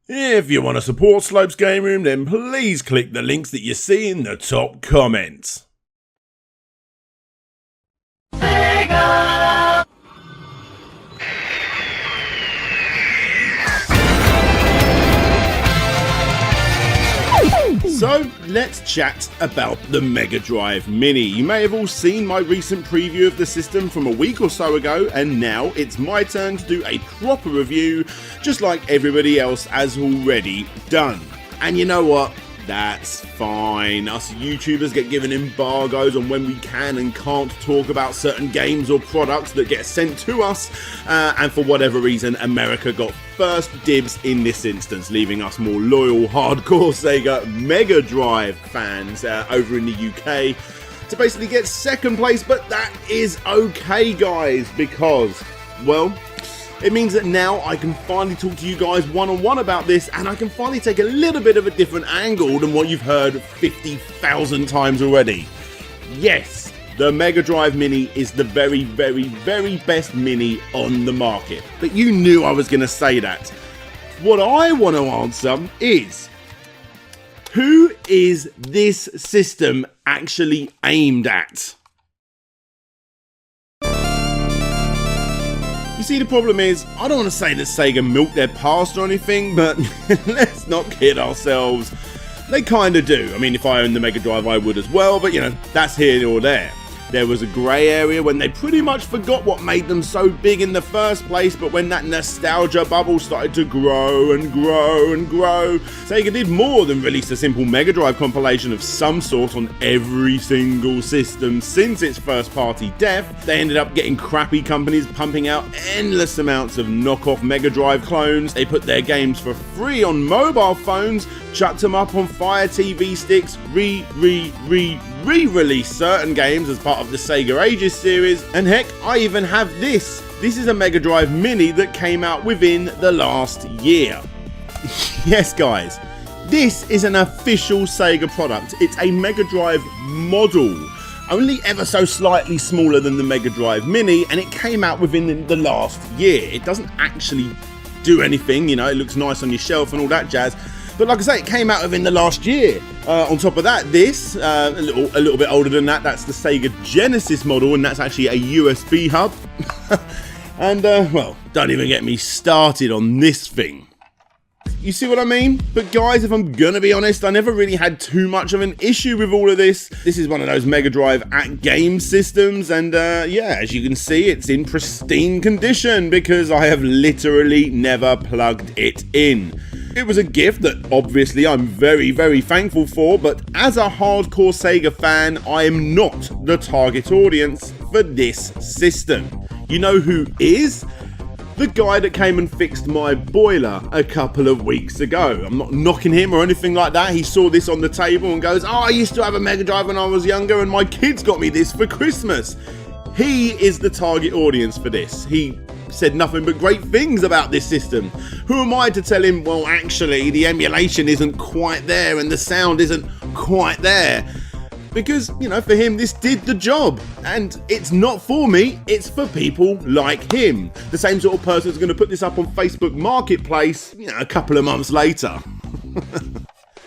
If you want to support Slope's Game Room, then please click the links that you see in the top comments. SEGA! So, let's chat about the Mega Drive Mini. You may have all seen my recent preview of the system from a week or so ago, and now it's my turn to do a proper review, just like everybody else has already done. And you know what? That's fine. Us YouTubers get given embargoes on when we can and can't talk about certain games or products that get sent to us, and for whatever reason, America got first dibs in this instance, leaving us more loyal, hardcore Sega Mega Drive fans over in the UK to basically get second place. But that is okay, guys, because, well, it means that now I can finally talk to you guys one-on-one about this, and I can finally take a little bit of a different angle than what you've heard 50,000 times already. Yes, the Mega Drive Mini is the very, very, very best Mini on the market. But you knew I was going to say that. What I want to answer is, who is this system actually aimed at? You see, the problem is, I don't want to say that Sega milked their past or anything, but let's not kid ourselves. They kind of do. I mean, if I owned the Mega Drive, I would as well, but you know, that's here or there. There was a grey area when they pretty much forgot what made them so big in the first place, but when that nostalgia bubble started to grow and grow and grow, Sega did more than release a simple Mega Drive compilation of some sort on every single system since its first party death. They ended up getting crappy companies pumping out endless amounts of knockoff Mega Drive clones. They put their games for free on mobile phones, chucked them up on Fire TV sticks, re-release certain games as part of the Sega Ages series, and heck, I even have this. This is a Mega Drive Mini that came out within the last year. Yes, guys, this is an official Sega product. It's a Mega Drive model, only ever so slightly smaller than the Mega Drive Mini, and it came out within the last year. It doesn't actually do anything, you know, it looks nice on your shelf and all that jazz. But like I say, it came out within the last year. On top of that, this, a little bit older than that, that's the Sega Genesis model, and that's actually a USB hub. And, well, don't even get me started on this thing. You see what I mean? But guys, if I'm gonna be honest, I never really had too much of an issue with all of this. This is one of those Mega Drive at-game systems, and yeah, as you can see, it's in pristine condition because I have literally never plugged it in. It was a gift that obviously I'm very, very thankful for, but as a hardcore Sega fan, I am not the target audience for this system. You know who is? The guy that came and fixed my boiler a couple of weeks ago. I'm not knocking him or anything like that. He saw this on the table and goes, "Oh, I used to have a Mega Drive when I was younger and my kids got me this for Christmas." He is the target audience for this. He said nothing but great things about this system. Who am I to tell him, well, actually, the emulation isn't quite there and the sound isn't quite there? Because, you know, for him, this did the job. And it's not for me, it's for people like him. The same sort of person who's going to put this up on Facebook Marketplace, you know, a couple of months later.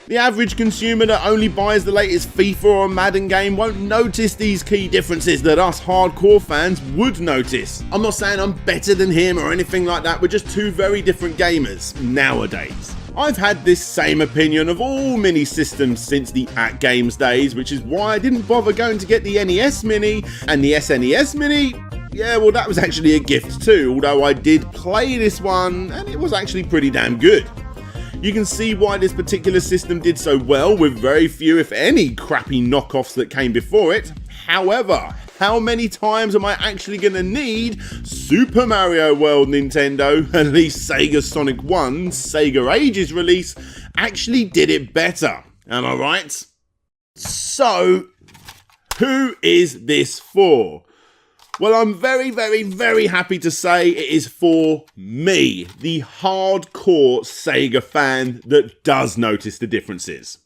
The average consumer that only buys the latest FIFA or Madden game won't notice these key differences that us hardcore fans would notice. I'm not saying I'm better than him or anything like that, we're just two very different gamers nowadays. I've had this same opinion of all mini systems since the At Games days, which is why I didn't bother going to get the NES Mini, and the SNES Mini, yeah, well, that was actually a gift too, although I did play this one and it was actually pretty damn good. You can see why this particular system did so well with very few, if any, crappy knockoffs that came before it. However, how many times am I actually going to need Super Mario World Nintendo? At least Sega Sonic 1, Sega Ages release, actually did it better. Am I right? So, who is this for? Well, I'm very, very, very happy to say it is for me, the hardcore Sega fan that does notice the differences.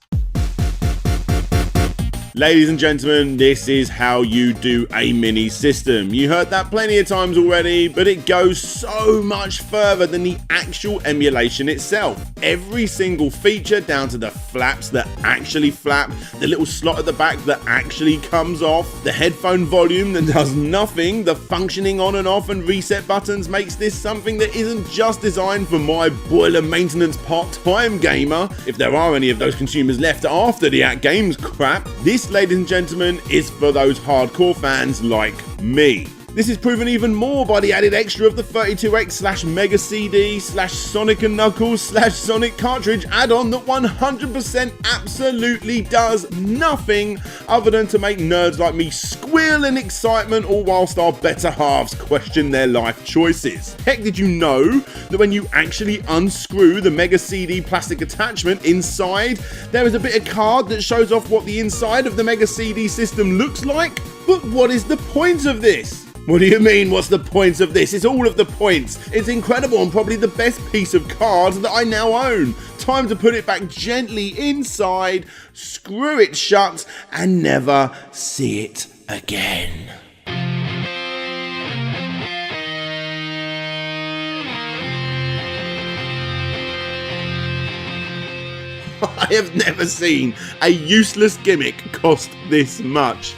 Ladies and gentlemen, this is how you do a mini system. You heard that plenty of times already, but it goes so much further than the actual emulation itself. Every single feature, down to the flaps that actually flap, the little slot at the back that actually comes off, the headphone volume that does nothing, the functioning on and off and reset buttons makes this something that isn't just designed for my boiler maintenance part-time gamer, if there are any of those consumers left after the at-games crap. This, ladies and gentlemen, is for those hardcore fans like me. This is proven even more by the added extra of the 32X/Mega CD/Sonic & Knuckles/Sonic cartridge add-on that 100% absolutely does nothing other than to make nerds like me squeal in excitement, all whilst our better halves question their life choices. Heck, did you know that when you actually unscrew the Mega CD plastic attachment inside, there is a bit of card that shows off what the inside of the Mega CD system looks like? But what is the point of this? What do you mean, what's the point of this? It's all of the points. It's incredible and probably the best piece of card that I now own. Time to put it back gently inside, screw it shut, and never see it again. I have never seen a useless gimmick cost this much.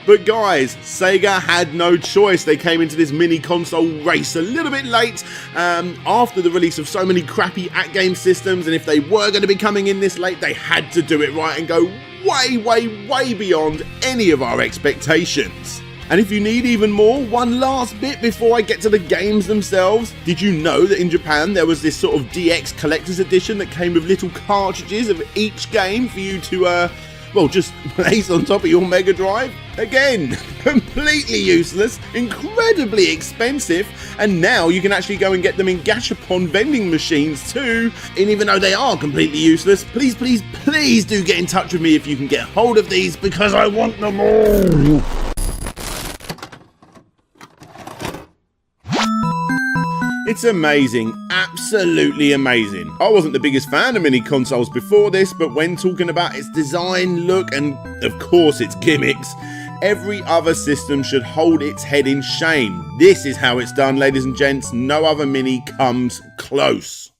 But guys, Sega had no choice. They came into this mini console race a little bit late after the release of so many crappy at-game systems, and if they were going to be coming in this late, they had to do it right and go way beyond any of our expectations. And if you need even more, one last bit before I get to the games themselves. Did you know that in Japan there was this sort of DX collector's edition that came with little cartridges of each game for you to well, just place on top of your Mega Drive? Again, completely useless, incredibly expensive, and now you can actually go and get them in gashapon vending machines too. And even though they are completely useless, please do get in touch with me if you can get hold of these, because I want them all. It's amazing, absolutely amazing. I wasn't the biggest fan of mini consoles before this, but when talking about its design, look, and of course its gimmicks, every other system should hold its head in shame. This is how it's done, ladies and gents. No other mini comes close.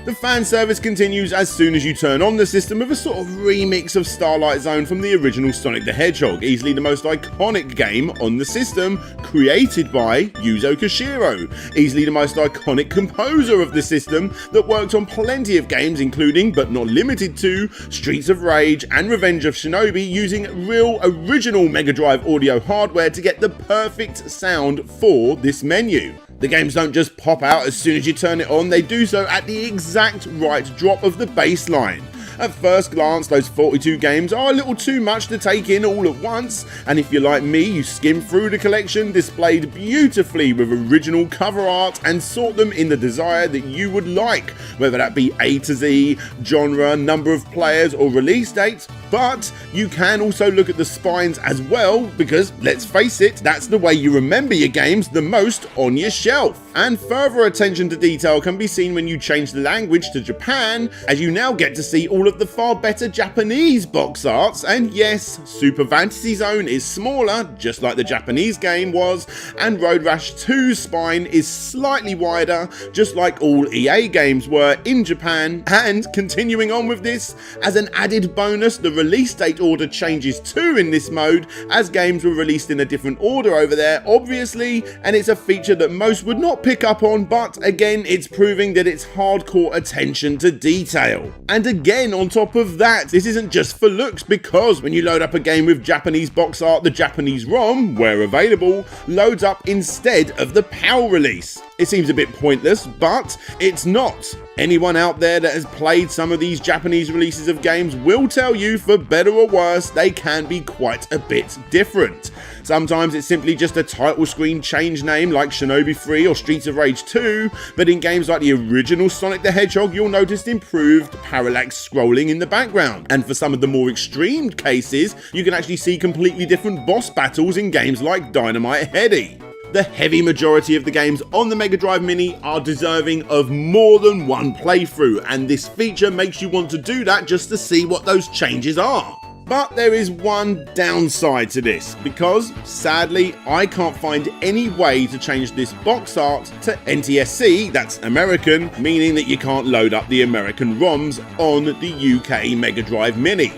The fan service continues as soon as you turn on the system with a sort of remix of Starlight Zone from the original Sonic the Hedgehog, easily the most iconic game on the system, created by Yuzo Koshiro, easily the most iconic composer of the system that worked on plenty of games including, but not limited to, Streets of Rage and Revenge of Shinobi, using real original Mega Drive audio hardware to get the perfect sound for this menu. The games don't just pop out as soon as you turn it on, they do so at the exact right drop of the bass line. At first glance, those 42 games are a little too much to take in all at once, and if you're like me, you skim through the collection displayed beautifully with original cover art and sort them in the desire that you would like, whether that be A to Z, genre, number of players or release dates. But you can also look at the spines as well, because let's face it, that's the way you remember your games the most on your shelf. And further attention to detail can be seen when you change the language to Japan, as you now get to see all of the far better Japanese box arts. And yes, Super Fantasy Zone is smaller, just like the Japanese game was, and Road Rash 2's spine is slightly wider, just like all EA games were in Japan. And continuing on with this, as an added bonus, the release date order changes too in this mode, as games were released in a different order over there, obviously, and it's a feature that most would not pick up on, but again, it's proving that it's hardcore attention to detail. And again, on top of that, this isn't just for looks, because when you load up a game with Japanese box art, the Japanese ROM, where available, loads up instead of the PAL release. It seems a bit pointless, but it's not. Anyone out there that has played some of these Japanese releases of games will tell you, for better or worse, they can be quite a bit different. Sometimes it's simply just a title screen change name like Shinobi 3 or Streets of Rage 2, but in games like the original Sonic the Hedgehog, you'll notice improved parallax scrolling in the background. And for some of the more extreme cases, you can actually see completely different boss battles in games like Dynamite Headdy. The heavy majority of the games on the Mega Drive Mini are deserving of more than one playthrough, and this feature makes you want to do that just to see what those changes are. But there is one downside to this, because sadly I can't find any way to change this box art to NTSC, that's American, meaning that you can't load up the American ROMs on the UK Mega Drive Mini.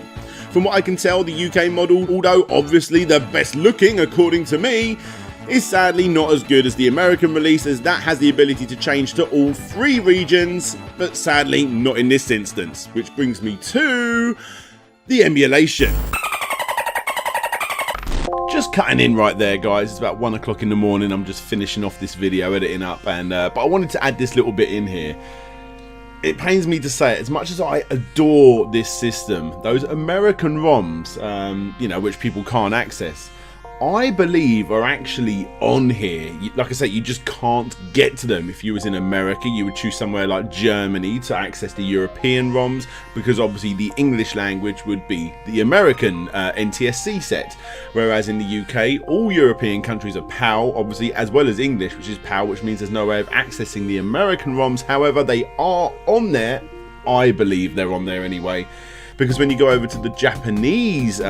From what I can tell, the UK model, although obviously the best looking according to me, is sadly not as good as the American release, as that has the ability to change to all 3 regions, but sadly not in this instance, which brings me to the emulation. Just cutting in right there, guys. It's about 1 o'clock in the morning. I'm just finishing off this video, editing up, and but I wanted to add this little bit in here. It pains me to say it, as much as I adore this system, those American ROMs, you know, which people can't access, I believe are actually on here. Like I say, you just can't get to them. If you was in America, you would choose somewhere like Germany to access the European ROMs, because obviously the English language would be the American NTSC set. Whereas in the UK, all European countries are PAL, obviously, as well as English, which is PAL, which means there's no way of accessing the American ROMs. However, they are on there. I believe they're on there anyway. Because when you go over to the Japanese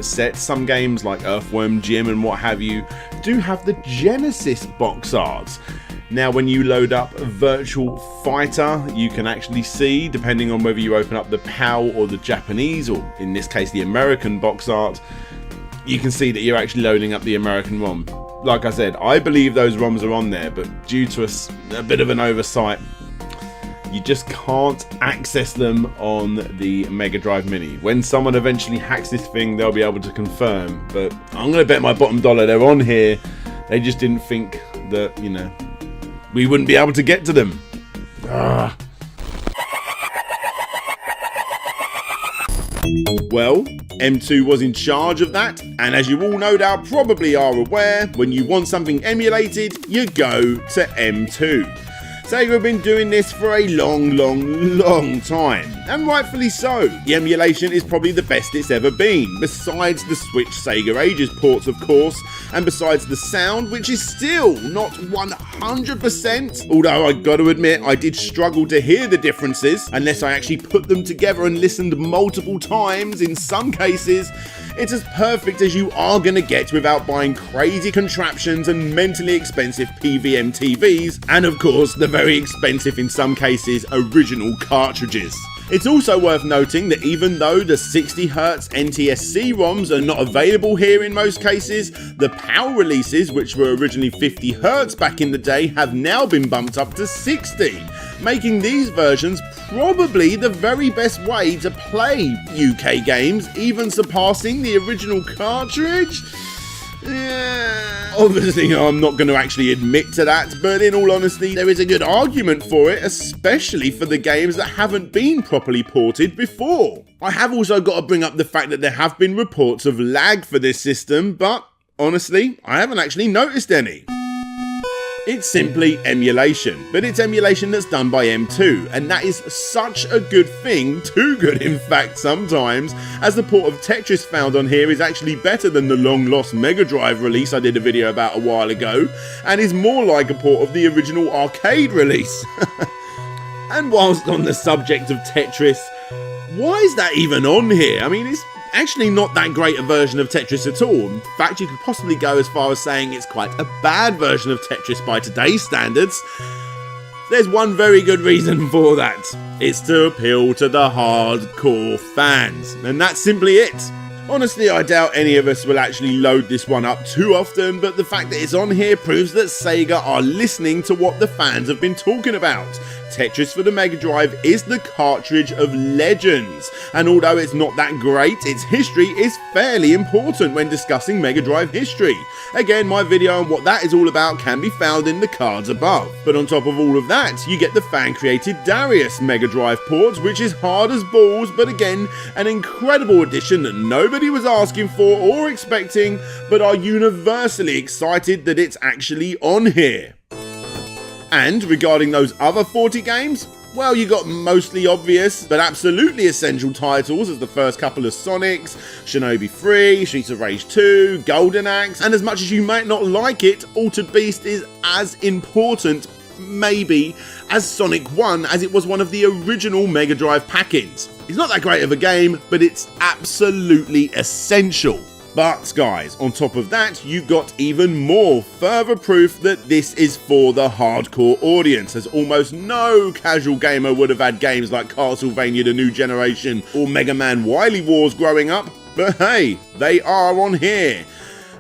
set, some games like Earthworm Jim and what have you do have the Genesis box art. Now when you load up Virtual Fighter, you can actually see, depending on whether you open up the PAL or the Japanese, or in this case the American box art, you can see that you're actually loading up the American ROM. Like I said, I believe those ROMs are on there, but due to a bit of an oversight, you just can't access them on the Mega Drive Mini. When someone eventually hacks this thing, they'll be able to confirm, but I'm gonna bet my bottom dollar they're on here. They just didn't think that, you know, we wouldn't be able to get to them. Well, M2 was in charge of that, and as you all no doubt probably are aware, when you want something emulated, you go to M2. SEGA have been doing this for a long time, and rightfully so. The emulation is probably the best it's ever been, besides the Switch Sega Ages ports of course, and besides the sound, which is still not 100%, although I gotta admit I did struggle to hear the differences, unless I actually put them together and listened multiple times. In some cases, it's as perfect as you are going to get without buying crazy contraptions and mentally expensive PVM TVs, and of course the very expensive, in some cases, original cartridges. It's also worth noting that even though the 60Hz NTSC ROMs are not available here in most cases, the PAL releases, which were originally 50Hz back in the day, have now been bumped up to 60, making these versions probably the very best way to play UK games, even surpassing the original cartridge. Yeah, obviously I'm not going to actually admit to that, but in all honesty there is a good argument for it, especially for the games that haven't been properly ported before. I have also got to bring up the fact that there have been reports of lag for this system, but honestly I haven't actually noticed any. It's simply emulation, but it's emulation that's done by M2, and that is such a good thing, too good in fact sometimes, as the port of Tetris found on here is actually better than the long lost Mega Drive release I did a video about a while ago, and is more like a port of the original arcade release. And whilst on the subject of Tetris, why is that even on here? I mean, it's actually not that great a version of Tetris at all. In fact, you could possibly go as far as saying it's quite a bad version of Tetris by today's standards. There's one very good reason for that. It's to appeal to the hardcore fans, and that's simply it. Honestly, I doubt any of us will actually load this one up too often, but the fact that it's on here proves that SEGA are listening to what the fans have been talking about. Tetris for the Mega Drive is the cartridge of legends, and although it's not that great, its history is fairly important when discussing Mega Drive history. Again, my video on what that is all about can be found in the cards above. But on top of all of that, you get the fan-created Darius Mega Drive port, which is hard as balls, but again, an incredible addition that nobody was asking for or expecting, but are universally excited that it's actually on here. And regarding those other 40 games, well, you got mostly obvious, but absolutely essential titles as the first couple of Sonics, Shinobi 3, Streets of Rage 2, Golden Axe, and as much as you might not like it, Altered Beast is as important, maybe, as Sonic 1, as it was one of the original Mega Drive pack-ins. It's not that great of a game, but it's absolutely essential. But guys, on top of that, you got even more further proof that this is for the hardcore audience, as almost no casual gamer would have had games like Castlevania The New Generation or Mega Man Wily Wars growing up, but hey, they are on here,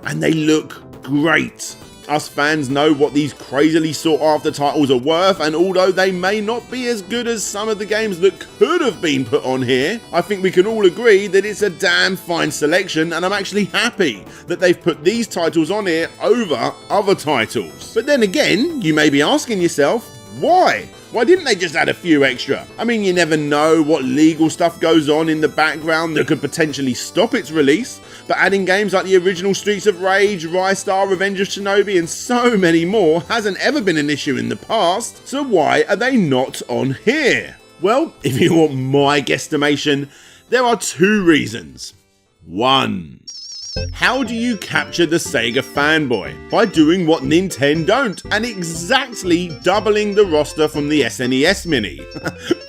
and they look great. Us fans know what these crazily sought after titles are worth, and although they may not be as good as some of the games that could have been put on here, I think we can all agree that it's a damn fine selection, and I'm actually happy that they've put these titles on here over other titles. But then again, you may be asking yourself, why? Why didn't they just add a few extra? I mean, you never know what legal stuff goes on in the background that could potentially stop its release, but adding games like the original Streets of Rage, Rystar, Revenge of Shinobi, and so many more hasn't ever been an issue in the past, so why are they not on here? Well, if you want my guesstimation, there are two reasons. 1. How do you capture the Sega fanboy? By doing what Nintendo don't, and exactly doubling the roster from the SNES Mini.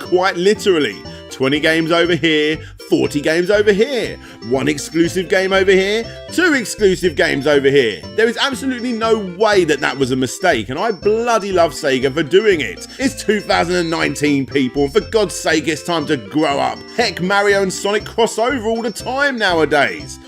Quite literally, 20 games over here, 40 games over here, 1 exclusive game over here, 2 exclusive games over here. There is absolutely no way that that was a mistake, and I bloody love Sega for doing it. It's 2019, people, and for God's sake, it's time to grow up. Heck, Mario and Sonic cross over all the time nowadays.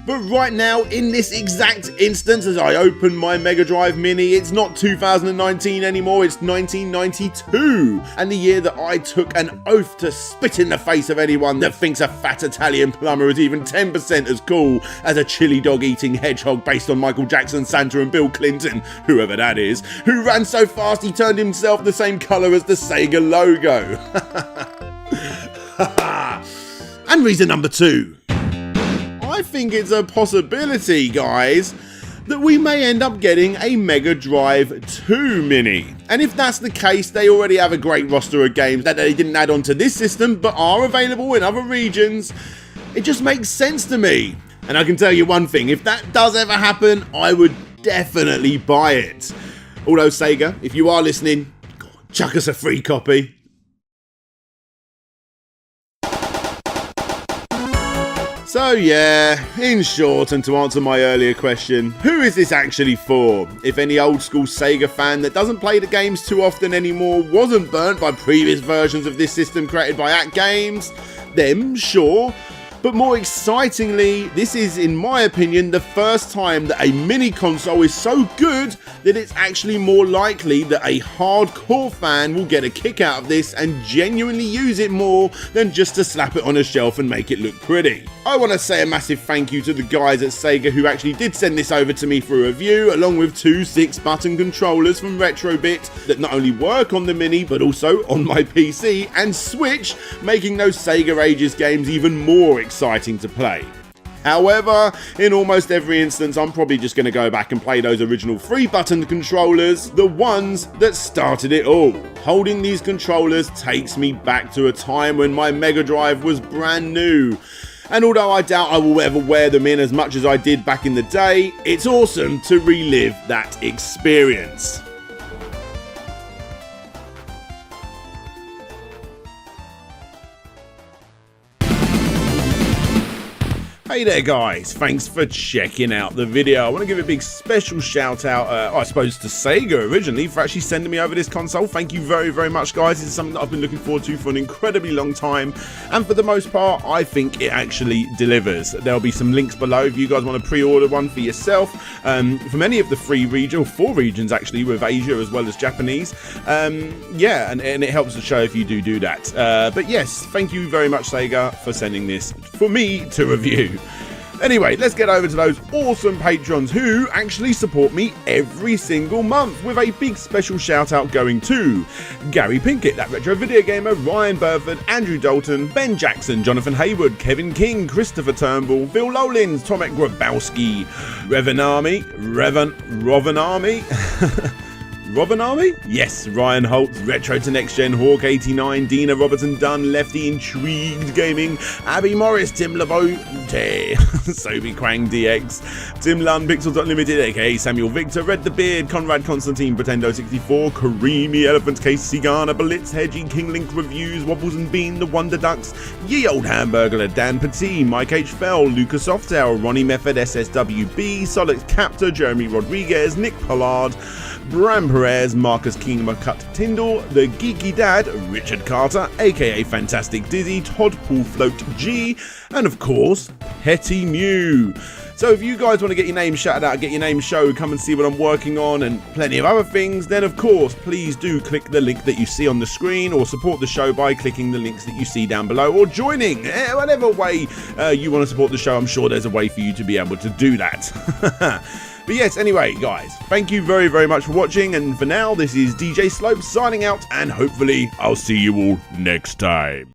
But right now, in this exact instance, as I open my Mega Drive Mini, it's not 2019 anymore, it's 1992, and the year that I took an oath to spit in the face of anyone that thinks a fat Italian plumber is even 10% as cool as a chili dog eating hedgehog based on Michael Jackson, Santa and Bill Clinton, whoever that is, who ran so fast he turned himself the same colour as the Sega logo. And reason number 2. I think it's a possibility, guys, that we may end up getting a Mega Drive 2 Mini. And if that's the case, they already have a great roster of games that they didn't add onto this system but are available in other regions. It just makes sense to me. And I can tell you one thing, if that does ever happen, I would definitely buy it. Although Sega, if you are listening, go on, chuck us a free copy. So yeah, in short, and to answer my earlier question, who is this actually for? If any old school Sega fan that doesn't play the games too often anymore wasn't burnt by previous versions of this system created by At Games, then sure. But more excitingly, this is, in my opinion, the first time that a mini console is so good that it's actually more likely that a hardcore fan will get a kick out of this and genuinely use it more than just to slap it on a shelf and make it look pretty. I want to say a massive thank you to the guys at Sega who actually did send this over to me for a review, along with 2 6-button controllers from Retrobit that not only work on the Mini but also on my PC and Switch, making those Sega Ages games even more exciting to play. However, in almost every instance, I'm probably just going to go back and play those original 3-button controllers, the ones that started it all. Holding these controllers takes me back to a time when my Mega Drive was brand new. And although I doubt I will ever wear them in as much as I did back in the day, it's awesome to relive that experience. Hey there guys, thanks for checking out the video. I want to give a big special shout out, I suppose to SEGA originally for actually sending me over this console. Thank you very, very much guys. This is something that I've been looking forward to for an incredibly long time, and for the most part I think it actually delivers. There'll be some links below if you guys want to pre-order one for yourself, from any of the 4 regions actually, with Asia as well as Japanese. Yeah, and it helps the show if you do that. But yes, thank you very much SEGA for sending this for me to review. Anyway, let's get over to those awesome patrons who actually support me every single month, with a big special shout out going to Gary Pinkett, That Retro Video Gamer, Ryan Burford, Andrew Dalton, Ben Jackson, Jonathan Hayward, Kevin King, Christopher Turnbull, Phil Lowlins, Tomek Grabowski, Robinarmy? Yes, Ryan Holtz, Retro to Next Gen, Hawk89, Dina Robertson Dunn, Lefty Intrigued Gaming, Abby Morris, Tim Lavote, Sobi Quang DX, Tim Lund, Pixels Unlimited, aka Samuel Victor, Red the Beard, Conrad Constantine, Pretendo64, Karimi, Elephant Case, Sigana, Blitz, Hedgie, King Link Reviews, Wobbles and Bean, The Wonder Ducks, Ye Old Hamburger, Dan Petit, Mike H. Fell, Lucas Softail, Ronnie Method, SSWB, Solid Captor, Jeremy Rodriguez, Nick Pollard, Bram Perez, Marcus King McCut Tyndall, The Geeky Dad, Richard Carter, aka Fantastic Dizzy, Todd Paul Float G, and of course, Hetty Mew. So if you guys want to get your name shouted out, get your name showed, come and see what I'm working on and plenty of other things, then of course, please do click the link that you see on the screen, or support the show by clicking the links that you see down below, or joining. Whatever way you want to support the show, I'm sure there's a way for you to be able to do that. But yes, anyway, guys, thank you very, very much for watching, and for now, this is DJ Slope signing out, and hopefully I'll see you all next time.